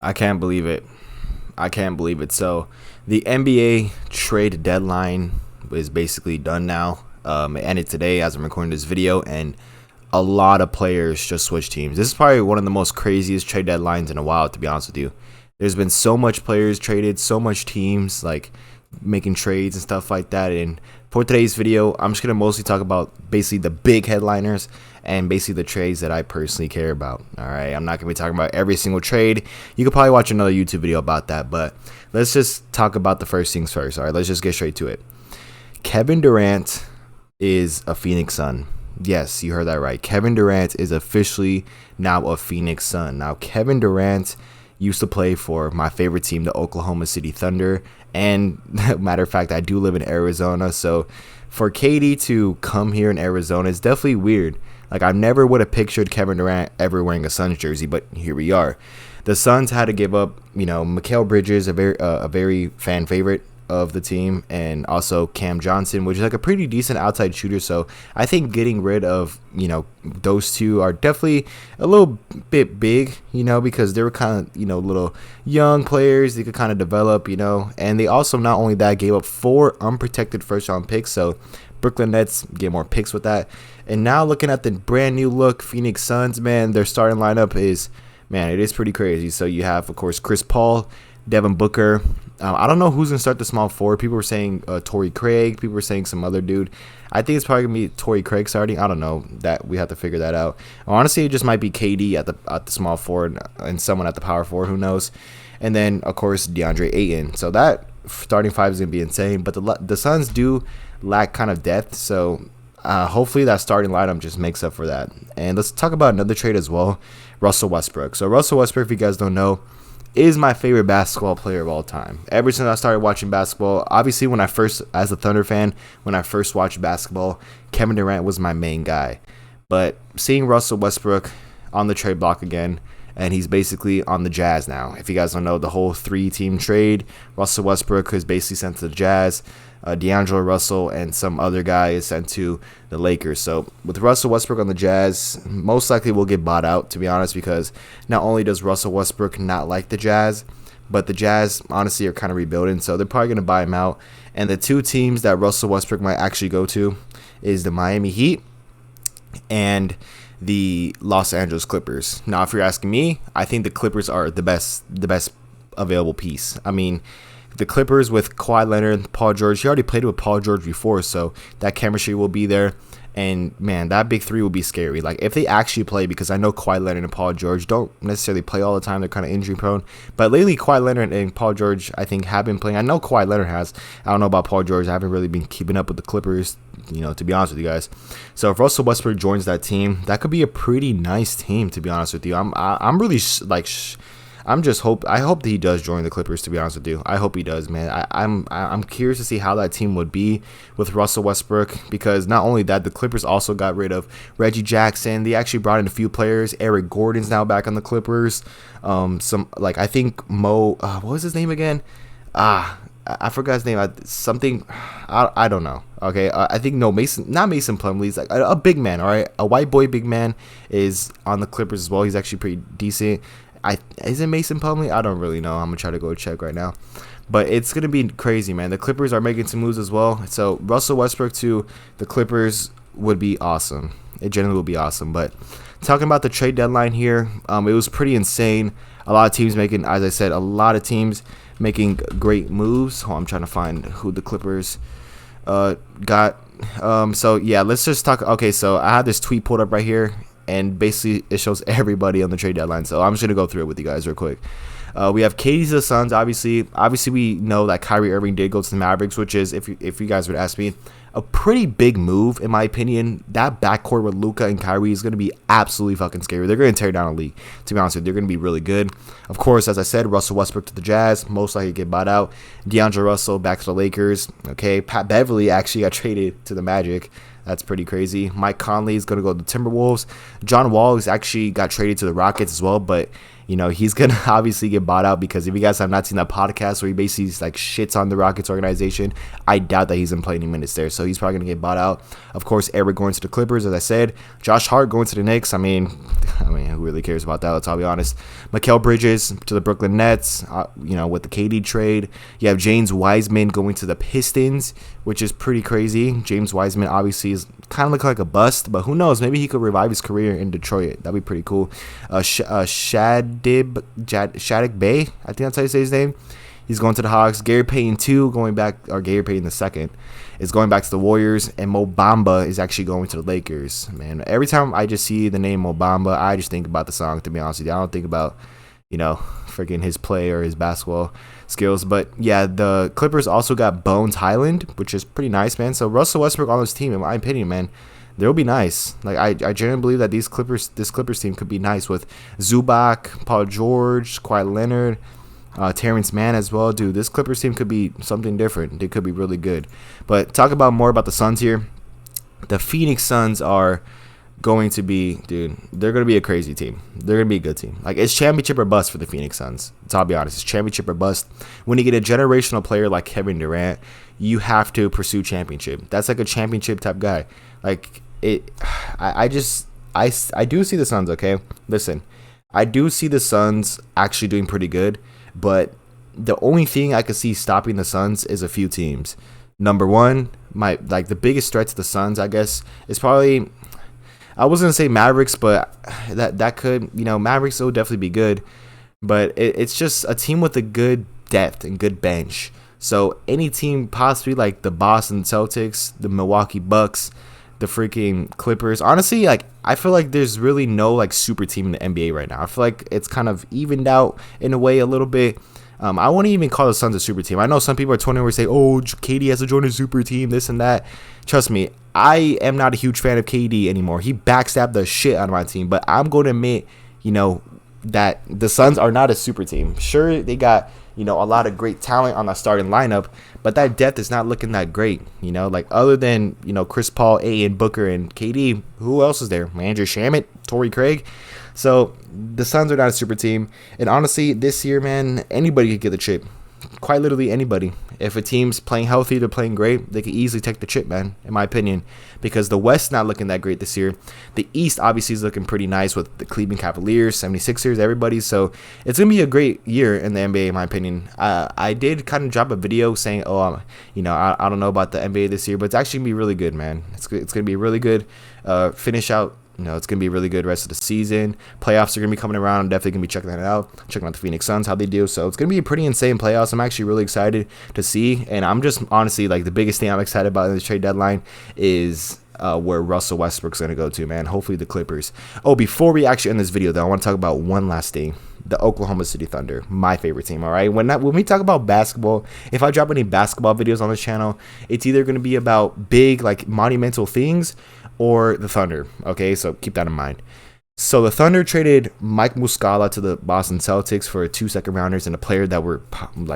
I can't believe it. I can't believe it. So, the NBA trade deadline is basically done now. It ended today as I'm recording this video, and a lot of players just switched teams. This is probably one of the most craziest trade deadlines in a while, to be honest with you. There's been so much players traded, so much teams like making trades and stuff like that. And for today's video, I'm just gonna mostly talk about basically the big headliners and basically the trades that I personally care about. All right, I'm not gonna be talking about every single trade. You could probably watch another YouTube video about that, but let's just talk about the first things first. All right, let's just get straight to it. Kevin Durant is a Phoenix Sun. Yes, you heard that right. Kevin Durant is officially now a Phoenix Sun. Now, Kevin Durant used to play for my favorite team, the Oklahoma City Thunder. And matter of fact, I do live in Arizona. So for KD to come here in Arizona is definitely weird. Like, I never would have pictured Kevin Durant ever wearing a Suns jersey, but here we are. The Suns had to give up, Mikal Bridges, a very fan favorite of the team, and also Cam Johnson, which is like a pretty decent outside shooter. So I think getting rid of those two are definitely a little bit big, because they were kind of little young players. They could kind of develop, and they also not only that gave up 4 unprotected first round picks. So Brooklyn Nets get more picks with that. And now looking at the brand new look Phoenix Suns, man, their starting lineup is, man, it is pretty crazy. So you have, of course, Chris Paul, Devin Booker. I don't know who's going to start the small forward. People were saying Torrey Craig. People were saying some other dude. I think it's probably going to be Torrey Craig starting. I don't know. That we have to figure that out. Honestly, it just might be KD at the small forward and someone at the power forward. Who knows? And then, of course, DeAndre Ayton. So that starting five is going to be insane. But the Suns do lack kind of depth. So hopefully that starting lineup just makes up for that. And let's talk about another trade as well. Russell Westbrook. So Russell Westbrook, if you guys don't know, is my favorite basketball player of all time. Ever since I started watching basketball, obviously as a Thunder fan, when I first watched basketball, Kevin Durant was my main guy. But seeing Russell Westbrook on the trade block again, and he's basically on the Jazz now. If you guys don't know, the whole 3-team trade, Russell Westbrook is basically sent to the Jazz. D'Angelo Russell and some other guy is sent to the Lakers. So with Russell Westbrook on the Jazz, most likely will get bought out, to be honest, because not only does Russell Westbrook not like the Jazz, but the Jazz honestly are kind of rebuilding, so they're probably going to buy him out. And the 2 teams that Russell Westbrook might actually go to is the Miami Heat and the Los Angeles Clippers. Now, if you're asking me, I think the Clippers are the best available piece. I mean, the Clippers with Kawhi Leonard, Paul George. He already played with Paul George before, so that chemistry will be there. And, man, that big 3 will be scary. Like, if they actually play, because I know Kawhi Leonard and Paul George don't necessarily play all the time. They're kind of injury prone. But lately, Kawhi Leonard and Paul George, I think, have been playing. I know Kawhi Leonard has. I don't know about Paul George. I haven't really been keeping up with the Clippers, to be honest with you guys. So if Russell Westbrook joins that team, that could be a pretty nice team, to be honest with you. I'm really, I hope that he does join the Clippers, to be honest with you. I hope he does, man. I'm curious to see how that team would be with Russell Westbrook, because not only that, the Clippers also got rid of Reggie Jackson. They actually brought in a few players. Eric Gordon's now back on the Clippers. I think what was his name again? I forgot his name. I don't know. Okay, I think not Mason Plumlee. He's like a big man. All right, a white boy big man is on the Clippers as well. He's actually pretty decent. Is it Mason Plumlee? I don't really know. I'm gonna try to go check right now, but it's gonna be crazy, man. The Clippers are making some moves as well. So Russell Westbrook to the Clippers would be awesome. It generally will be awesome. But talking about the trade deadline here, it was pretty insane. A lot of teams making, as I said, a lot of teams making great moves. I'm trying to find who the Clippers got. So yeah, let's just talk. Okay, so I have this tweet pulled up right here, and basically it shows everybody on the trade deadline. So I'm just gonna go through it with you guys real quick. We have KD to the Suns. Obviously we know that Kyrie Irving did go to the Mavericks, which is, if you guys would ask me, a pretty big move in my opinion. That backcourt with Luka and Kyrie is going to be absolutely fucking scary. They're going to tear down a league, to be honest with you. They're going to be really good. Of course, as I said, Russell Westbrook to the Jazz, most likely get bought out. D'Angelo Russell back to the Lakers. Okay, Pat Beverly actually got traded to the Magic. That's pretty crazy. Mike Conley is going to go to the Timberwolves. John Wall is actually got traded to the Rockets as well, but he's gonna obviously get bought out, because if you guys have not seen that podcast where he basically like shits on the Rockets organization, I doubt that he's gonna play any minutes there. So he's probably gonna get bought out. Of course, Eric going to the Clippers, as I said. Josh Hart going to the Knicks. I mean, who really cares about that? Let's all be honest. Mikal Bridges to the Brooklyn Nets. With the KD trade, you have James Wiseman going to the Pistons, which is pretty crazy. James Wiseman obviously is kind of looking like a bust, but who knows? Maybe he could revive his career in Detroit. That'd be pretty cool. Sadiq Bey, I think that's how you say his name. He's going to the Hawks. Gary Payton 2 going back, or Gary Payton the second is going back to the Warriors, and Mo Bamba is actually going to the Lakers. Man, every time I just see the name Mo Bamba, I just think about the song, to be honest with you. I don't think about, freaking his play or his basketball skills. But yeah, the Clippers also got Bones Highland, which is pretty nice, man. So Russell Westbrook on this team, in my opinion, man, they'll be nice. Like I genuinely believe that this Clippers team could be nice with Zubac, Paul George, Kawhi Leonard, Terrence Mann as well. Dude, this Clippers team could be something different. They could be really good. But talk about more about the Suns here. The Phoenix Suns are going to be, dude, they're going to be a crazy team. They're going to be a good team. Like, it's championship or bust for the Phoenix Suns. I'll be honest. It's championship or bust. When you get a generational player like Kevin Durant, you have to pursue championship. That's like a championship type guy. Like, I do see the Suns, okay? Listen, I do see the Suns actually doing pretty good, but the only thing I could see stopping the Suns is a few teams. Number one, the biggest threat to the Suns, I guess, is probably, I wasn't gonna say Mavericks, but that could, Mavericks will definitely be good, but it's just a team with a good depth and good bench. So any team, possibly like the Boston Celtics, the Milwaukee Bucks, the freaking Clippers. Honestly, like, I feel like there's really no like super team in the NBA right now. I feel like it's kind of evened out in a way a little bit. I wouldn't even call the Suns a super team. I know some people are tweeting where say, "Oh, KD has to join a super team," this and that. Trust me, I am not a huge fan of KD anymore. He backstabbed the shit out of my team, but I'm going to admit, that the Suns are not a super team. Sure, they got, a lot of great talent on the starting lineup, but that depth is not looking that great. Like, other than, Chris Paul, and Booker, and KD, who else is there? Andrew Shamet, Torrey Craig. So the Suns are not a super team. And honestly, this year, man, anybody could get the chip. Quite literally anybody. If a team's playing healthy, they're playing great, they could easily take the chip, man, in my opinion, because the West's not looking that great this year. The East obviously is looking pretty nice with the Cleveland Cavaliers, 76ers, everybody. So it's going to be a great year in the NBA, in my opinion. I did kind of drop a video saying, I don't know about the NBA this year, but it's actually going to be really good, man. It's going to be really good finish out. It's going to be a really good rest of the season. Playoffs are going to be coming around. I'm definitely going to be checking that out. Checking out the Phoenix Suns, how they do. So it's going to be a pretty insane playoffs. I'm actually really excited to see. And I'm just honestly, like, the biggest thing I'm excited about in this trade deadline is where Russell Westbrook's going to go to, man. Hopefully the Clippers. Oh, before we actually end this video, though, I want to talk about one last thing. The Oklahoma City Thunder, my favorite team, all right? When we talk about basketball, if I drop any basketball videos on this channel, it's either going to be about big, like, monumental things or the Thunder, okay? So keep that in mind. So the Thunder traded Mike Muscala to the Boston Celtics for 2 second-rounders and a player that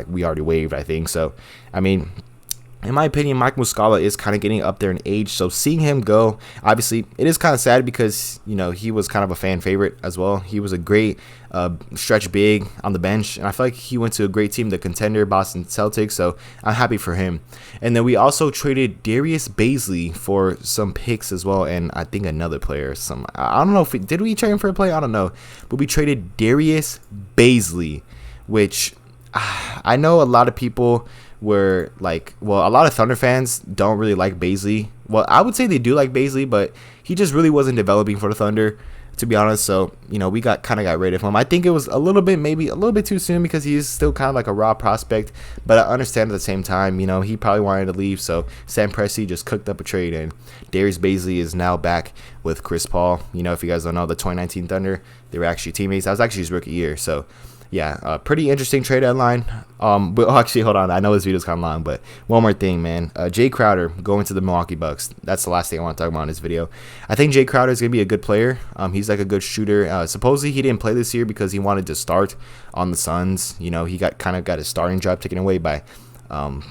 we already waived, I think. So, I mean, in my opinion, Mike Muscala is kind of getting up there in age. So seeing him go, obviously, it is kind of sad because, he was kind of a fan favorite as well. He was a great stretch big on the bench. And I feel like he went to a great team, the contender Boston Celtics. So I'm happy for him. And then we also traded Darius Bazley for some picks as well. And I think another player. I don't know did we trade him for a player? I don't know. But we traded Darius Bazley, which I know a lot of people were like, a lot of Thunder fans don't really like Bazley. Well, I would say they do like Bazley, but he just really wasn't developing for the Thunder, to be honest. So, we got rid of him. I think it was maybe a little bit too soon because he's still kind of like a raw prospect, but I understand at the same time, he probably wanted to leave. So Sam Presti just cooked up a trade, and Darius Bazley is now back with Chris Paul. If you guys don't know, the 2019 Thunder, they were actually teammates. That was actually his rookie year. So yeah, pretty interesting trade deadline. But actually, hold on. I know this video's kind of long, but one more thing, man. Jay Crowder going to the Milwaukee Bucks. That's the last thing I want to talk about in this video. I think Jay Crowder is going to be a good player. He's like a good shooter. Supposedly, he didn't play this year because he wanted to start on the Suns. He got his starting job taken away by,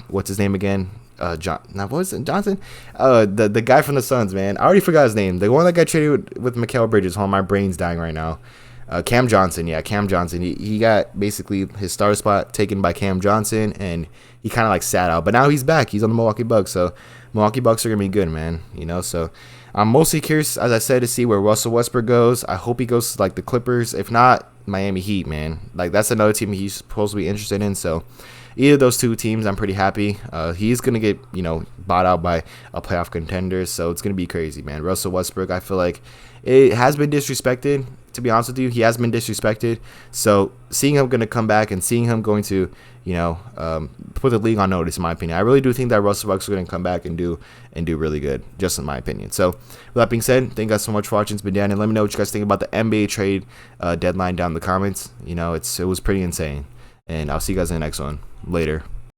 what's his name again? What was it? Johnson? The guy from the Suns, man. I already forgot his name. The one that got traded with Mikal Bridges. My brain's dying right now. Cam Johnson, yeah, Cam Johnson. He got basically his star spot taken by Cam Johnson, and he kind of like sat out. But now he's back. He's on the Milwaukee Bucks, so Milwaukee Bucks are gonna be good, man. You know, so I'm mostly curious, as I said, to see where Russell Westbrook goes. I hope he goes to like the Clippers. If not, Miami Heat, man. Like that's another team he's supposed to be interested in. So either of those two teams, I'm pretty happy. He's gonna get bought out by a playoff contender, so it's gonna be crazy, man. Russell Westbrook, I feel like it has been disrespected. To be honest with you, he has been disrespected. So seeing him gonna come back and seeing him going to put the league on notice, in my opinion, I really do think that Russell Westbrook is gonna come back and do really good, just in my opinion. So with that being said, thank you guys so much for watching. It's been Daniel. Let me know what you guys think about the NBA trade deadline down in the comments. It was pretty insane. And I'll see you guys in the next one. Later.